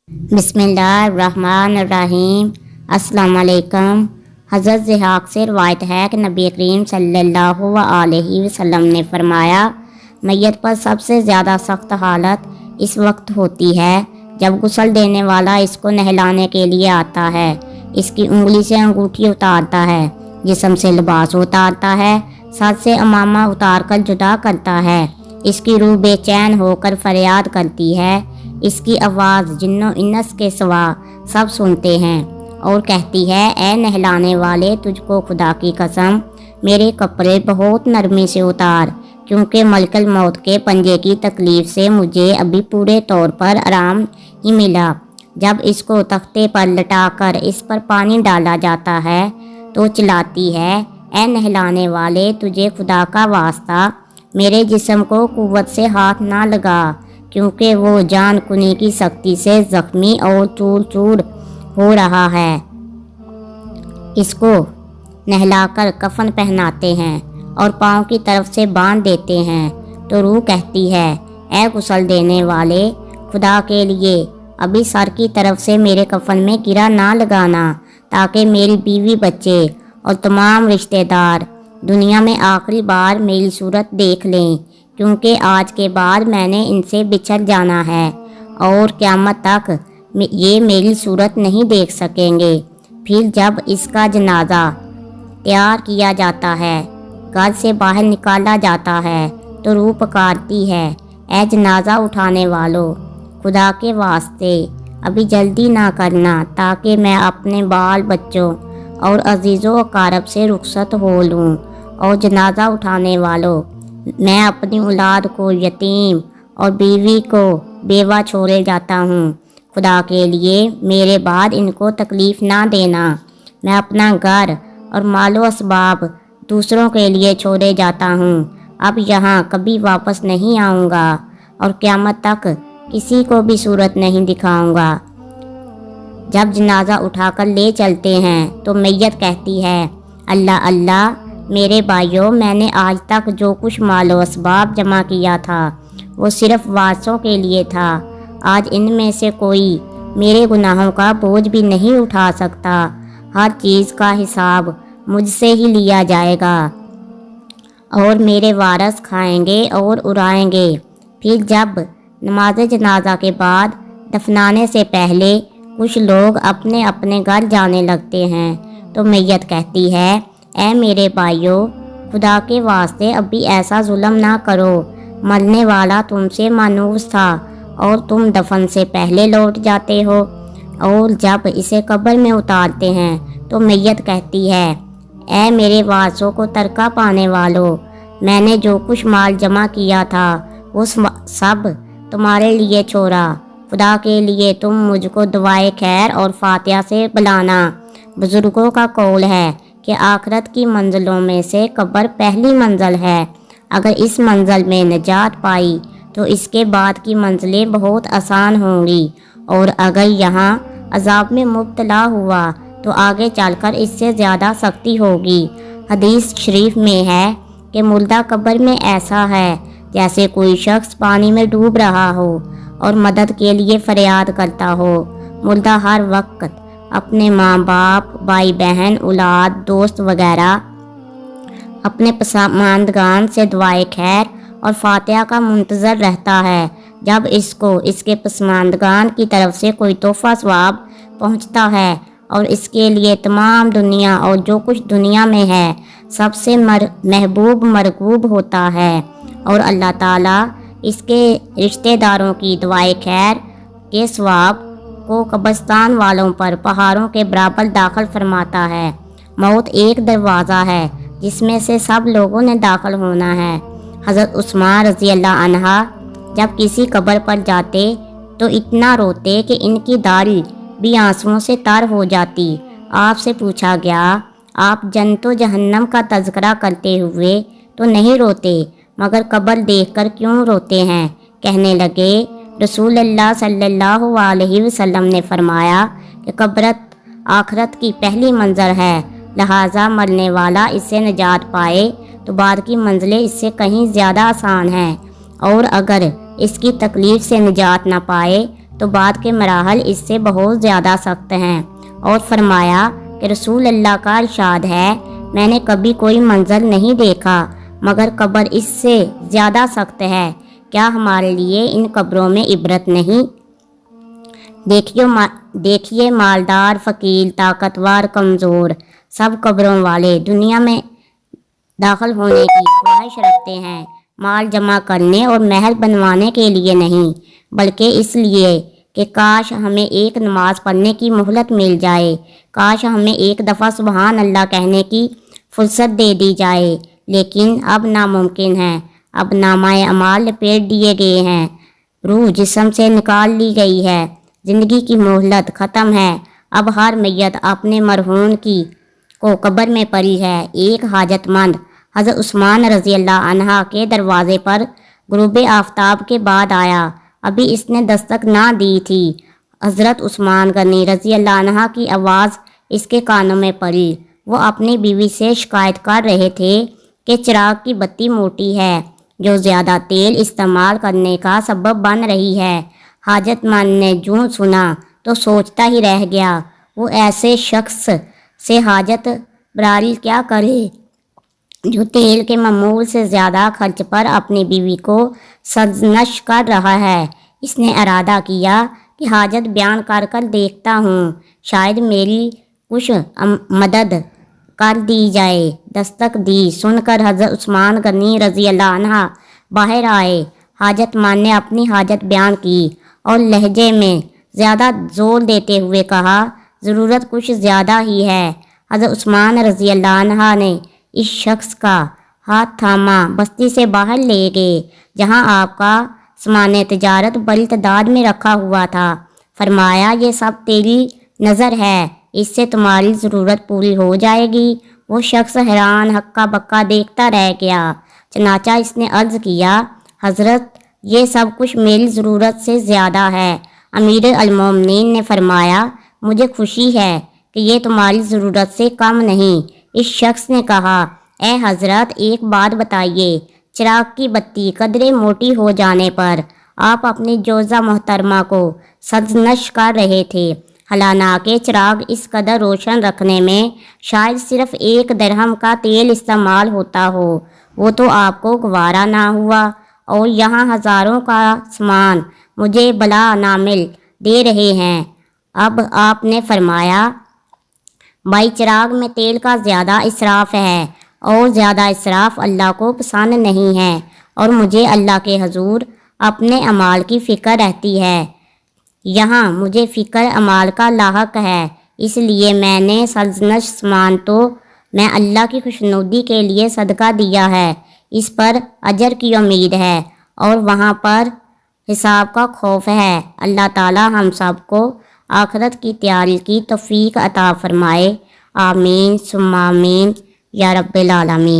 बिस्मिल्लाहिर्रहमानिर्रहीम। अस्सलाम वालेकुम। हज़रत ज़िहाक से रवायत है कि नबी करीम सल्लल्लाहु अलैहि वसल्लम ने फरमाया, मैयत पर सबसे ज़्यादा सख्त हालत इस वक्त होती है जब गुस्ल देने वाला इसको नहलाने के लिए आता है, इसकी उंगली से अंगूठी उतारता है, जिस्म से लिबास उतारता है, सर से अमामा उतार कर जुदा करता है, इसकी रूह बेचैन होकर फरियाद करती है, इसकी आवाज़ जिन्नो इन्स के सिवा सब सुनते हैं और कहती है, ए नहलाने वाले, तुझको खुदा की कसम मेरे कपड़े बहुत नरमी से उतार, क्योंकि मलकल मौत के पंजे की तकलीफ़ से मुझे अभी पूरे तौर पर आराम ही मिला। जब इसको तख्ते पर लटाकर इस पर पानी डाला जाता है तो चिल्लाती है, ए नहलाने वाले, तुझे खुदा का वास्ता मेरे जिस्म को कुव्वत से हाथ ना लगा, क्योंकि वो जान कुनी की सख्ती से ज़ख्मी और चूर चूर हो रहा है। इसको नहलाकर कफन पहनाते हैं और पाँव की तरफ से बांध देते हैं तो रूह कहती है, ए गुस्ल देने वाले, खुदा के लिए अभी सर की तरफ से मेरे कफन में गिरा ना लगाना, ताकि मेरी बीवी बच्चे और तमाम रिश्तेदार दुनिया में आखिरी बार मेरी सूरत देख लें, क्योंकि आज के बाद मैंने इनसे बिछड़ जाना है और क़यामत तक ये मेरी सूरत नहीं देख सकेंगे। फिर जब इसका जनाजा तैयार किया जाता है, घर से बाहर निकाला जाता है, तो रूह पुकारती है, ए जनाजा उठाने वालों, खुदा के वास्ते अभी जल्दी ना करना, ताकि मैं अपने बाल बच्चों और अजीज़ों अकारब से रुखसत हो लूँ। और जनाजा उठाने वालों, मैं अपनी औलाद को यतीम और बीवी को बेवा छोड़े जाता हूँ, खुदा के लिए मेरे बाद इनको तकलीफ़ ना देना। मैं अपना घर और मालो असबाब दूसरों के लिए छोड़े जाता हूँ, अब यहाँ कभी वापस नहीं आऊँगा और क़यामत तक किसी को भी सूरत नहीं दिखाऊँगा। जब जनाजा उठाकर ले चलते हैं तो मैयत कहती है, अल्लाह अल्लाह, मेरे भाइयों, मैंने आज तक जो कुछ मालो असबाब जमा किया था वो सिर्फ़ वारसों के लिए था। आज इनमें से कोई मेरे गुनाहों का बोझ भी नहीं उठा सकता। हर चीज़ का हिसाब मुझसे ही लिया जाएगा और मेरे वारस खाएंगे और उड़ाएंगे। फिर जब नमाज जनाजा के बाद दफनाने से पहले कुछ लोग अपने अपने घर जाने लगते हैं तो मैयत कहती है, ए मेरे भाइयों, खुदा के वास्ते अभी ऐसा जुल्म ना करो, मरने वाला तुमसे मानूस था और तुम दफन से पहले लौट जाते हो। और जब इसे कब्र में उतारते हैं तो मैयत कहती है, ए मेरे वारसों को तरका पाने वालों, मैंने जो कुछ माल जमा किया था वो सब तुम्हारे लिए छोड़ा, खुदा के लिए तुम मुझको दुआए खैर और फातिहा से बुलाना। बुज़ुर्गों का कौल है कि आखिरत की मंजिलों में से कब्र पहली मंजिल है। अगर इस मंजिल में निजात पाई तो इसके बाद की मंजिलें बहुत आसान होंगी, और अगर यहाँ अजाब में मुब्तला हुआ तो आगे चलकर इससे ज़्यादा सख्ती होगी। हदीस शरीफ में है कि मुर्दा कब्र में ऐसा है जैसे कोई शख्स पानी में डूब रहा हो और मदद के लिए फरियाद करता हो। मुर्दा हर वक्त अपने माँ बाप, भाई बहन, औलाद, दोस्त वगैरह अपने पसमानदगान से दुआए खैर और फातिहा का मुंतज़र रहता है। जब इसको इसके पसमानदगान की तरफ से कोई तोहफ़ा सवाब पहुँचता है और इसके लिए तमाम दुनिया और जो कुछ दुनिया में है सबसे महबूब मरगूब होता है, और अल्लाह ताला इसके रिश्तेदारों की दुआए खैर के सवाब को कब्रिस्तान वालों पर पहाड़ों के बराबर दाखिल फरमाता है। मौत एक दरवाज़ा है जिसमें से सब लोगों ने दाखिल होना है। हज़रत उस्मान रज़ी अल्लाह अन्हा जब किसी कब्र पर जाते तो इतना रोते कि इनकी दाढ़ी भी आंसुओं से तर हो जाती। आपसे पूछा गया, आप जन्नत व जहन्नम का तज़किरा करते हुए तो नहीं रोते, मगर कब्र देखकर क्यों रोते हैं? कहने लगे, रसूलुल्लाह सल्लल्लाहु अलैहि वसल्लम ने फरमाया कि कब्र आखिरत की पहली मंज़र है, लिहाजा मरने वाला इससे निजात पाए तो बाद की मंजिलें इससे कहीं ज़्यादा आसान हैं, और अगर इसकी तकलीफ़ से निजात ना पाए تو بعد کے مراحل اس سے بہت زیادہ سخت ہیں۔ اور فرمایا کہ رسول اللہ کا ارشاد ہے، میں نے کبھی کوئی منظر نہیں دیکھا مگر قبر اس سے زیادہ سخت ہے، کیا ہمارے لیے ان قبروں میں عبرت نہیں؟ دیکھیے مالدار، فقیر، طاقتور، کمزور، سب قبروں والے دنیا میں داخل ہونے کی خواہش رکھتے ہیں، مال جمع کرنے اور محل بنوانے کے لیے نہیں، بلکہ اس لیے کہ کاش ہمیں ایک نماز پڑھنے کی مہلت مل جائے، کاش ہمیں ایک دفعہ سبحان اللہ کہنے کی فرصت دے دی جائے، لیکن اب ناممکن ہے۔ اب نامہ اعمال لپیٹ دیے گئے ہیں، روح جسم سے نکال لی گئی ہے، زندگی کی مہلت ختم ہے۔ اب ہر میت اپنے مرہون کو قبر میں پڑی ہے۔ ایک حاجت مند حضرت عثمان رضی اللہ عنہ کے دروازے پر غروب آفتاب کے بعد آیا، ابھی اس نے دستک نہ دی تھی، حضرت عثمان غنی رضی اللہ عنہ کی آواز اس کے کانوں میں پڑی۔ وہ اپنی بیوی سے شکایت کر رہے تھے کہ چراغ کی بتی موٹی ہے جو زیادہ تیل استعمال کرنے کا سبب بن رہی ہے۔ حاجت مند نے جو سنا تو سوچتا ہی رہ گیا، وہ ایسے شخص سے حاجت براری کیا کرے جو تیل کے معمول سے زیادہ خرچ پر اپنی بیوی کو سرزنش کر رہا ہے۔ اس نے ارادہ کیا کہ حاجت بیان کر کر دیکھتا ہوں، شاید میری کچھ مدد کر دی جائے۔ دستک دی سن کر حضرت عثمان غنی رضی اللہ عنہ باہر آئے۔ حاجت مان نے اپنی حاجت بیان کی اور لہجے میں زیادہ زور دیتے ہوئے کہا، ضرورت کچھ زیادہ ہی ہے۔ حضرت عثمان رضی اللہ عنہ نے اس شخص کا ہاتھ تھاما، بستی سے باہر لے گئے جہاں آپ کا سامان تجارت بڑی تعداد میں رکھا ہوا تھا۔ فرمایا، یہ سب تیری نظر ہے، اس سے تمہاری ضرورت پوری ہو جائے گی۔ وہ شخص حیران ہکا بکا دیکھتا رہ گیا۔ چنانچہ اس نے عرض کیا، حضرت یہ سب کچھ میری ضرورت سے زیادہ ہے۔ امیر المومنین نے فرمایا، مجھے خوشی ہے کہ یہ تمہاری ضرورت سے کم نہیں۔ اس شخص نے کہا، اے حضرت ایک بات بتائیے، چراغ کی بتی قدرے موٹی ہو جانے پر آپ اپنی جوزہ محترمہ کو سرزنش کر رہے تھے، حالانکہ چراغ اس قدر روشن رکھنے میں شاید صرف 1 درہم کا تیل استعمال ہوتا ہو، وہ تو آپ کو گوارا نہ ہوا، اور یہاں ہزاروں کا سامان مجھے بلا نامل دے رہے ہیں۔ اب آپ نے فرمایا، بھائی چراغ میں تیل کا زیادہ اسراف ہے، اور زیادہ اسراف اللہ کو پسند نہیں ہے، اور مجھے اللہ کے حضور اپنے اعمال کی فکر رہتی ہے، یہاں مجھے فکر اعمال کا لاحق ہے، اس لیے میں نے سرزنش سامان تو میں اللہ کی خوشنودی کے لیے صدقہ دیا ہے، اس پر اجر کی امید ہے اور وہاں پر حساب کا خوف ہے۔ اللہ تعالی ہم سب کو آخرت کی تیاری کی توفیق عطا فرمائے، آمین ثم آمین یا رب العالمین۔